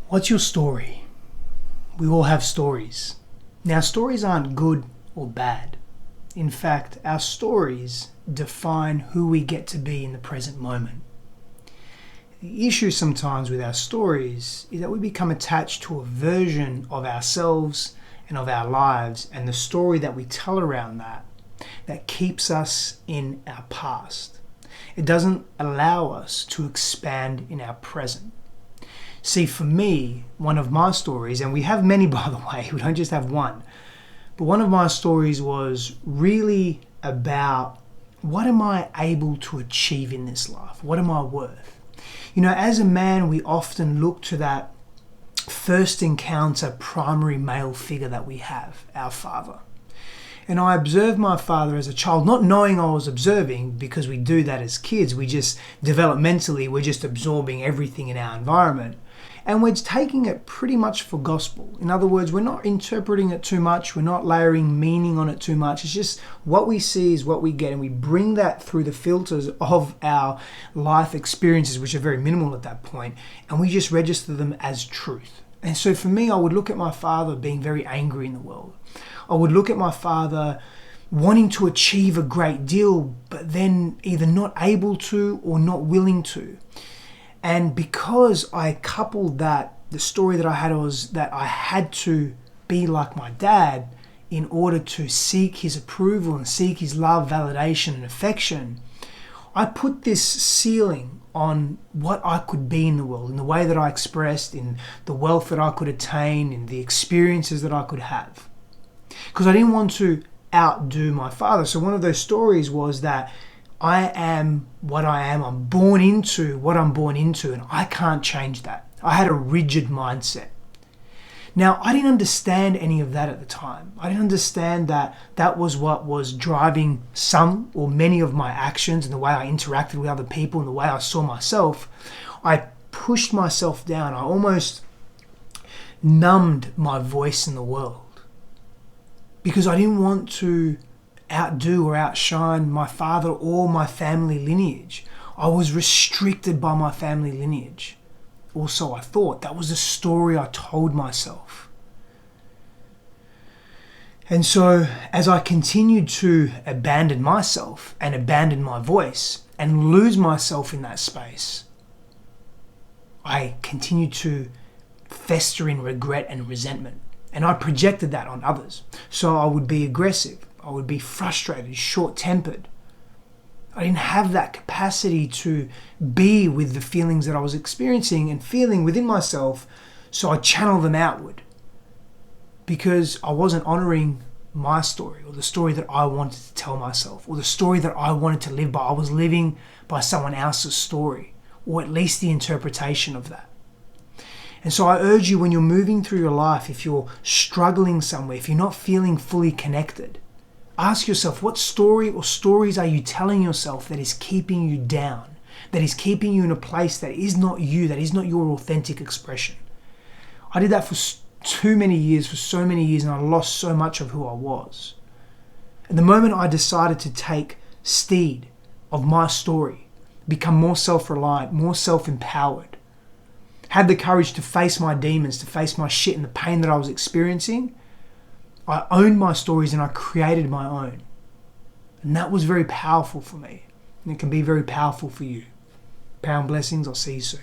What's your story? We all have stories. Now, stories aren't good or bad. In fact, our stories define who we get to be in the present moment. The issue sometimes with our stories is that we become attached to a version of ourselves and of our lives and the story that we tell around that keeps us in our past. It doesn't allow us to expand in our present. See, for me, one of my stories, and we have many by the way, we don't just have one, but one of my stories was really about what am I able to achieve in this life? What am I worth? You know, as a man, we often look to that first encounter primary male figure that we have, our father. And I observed my father as a child, not knowing I was observing, because we do that as kids. We just developmentally, we're just absorbing everything in our environment. And we're taking it pretty much for gospel. In other words, we're not interpreting it too much. We're not layering meaning on it too much. It's just what we see is what we get. And we bring that through the filters of our life experiences, which are very minimal at that point. And we just register them as truth. And so for me, I would look at my father being very angry in the world. I would look at my father wanting to achieve a great deal, but then either not able to or not willing to. And because I coupled that, the story that I had was that I had to be like my dad in order to seek his approval and seek his love, validation, and affection, I put this ceiling on what I could be in the world, in the way that I expressed, in the wealth that I could attain, in the experiences that I could have. Because I didn't want to outdo my father. So one of those stories was that I am what I am. I'm born into what I'm born into, and I can't change that. I had a rigid mindset. Now, I didn't understand any of that at the time. I didn't understand that that was what was driving some or many of my actions and the way I interacted with other people and the way I saw myself. I pushed myself down. I almost numbed my voice in the world because I didn't want to outdo or outshine my father or my family lineage. I was restricted by my family lineage. Also, I thought that was the story I told myself. And so as I continued to abandon myself and abandon my voice and lose myself in that space, I continued to fester in regret and resentment. And I projected that on others. So I would be aggressive. I would be frustrated, short-tempered. I didn't have that capacity to be with the feelings that I was experiencing and feeling within myself, so I channeled them outward because I wasn't honoring my story or the story that I wanted to tell myself or the story that I wanted to live by. I was living by someone else's story, or at least the interpretation of that. And so I urge you, when you're moving through your life, if you're struggling somewhere, if you're not feeling fully connected, ask yourself, what story or stories are you telling yourself that is keeping you down, that is keeping you in a place that is not you, that is not your authentic expression? I did that for so many years, and I lost so much of who I was. And the moment I decided to take steed of my story, become more self-reliant, more self-empowered, had the courage to face my demons, to face my shit and the pain that I was experiencing, I owned my stories and I created my own. And that was very powerful for me. And it can be very powerful for you. Power and blessings. I'll see you soon.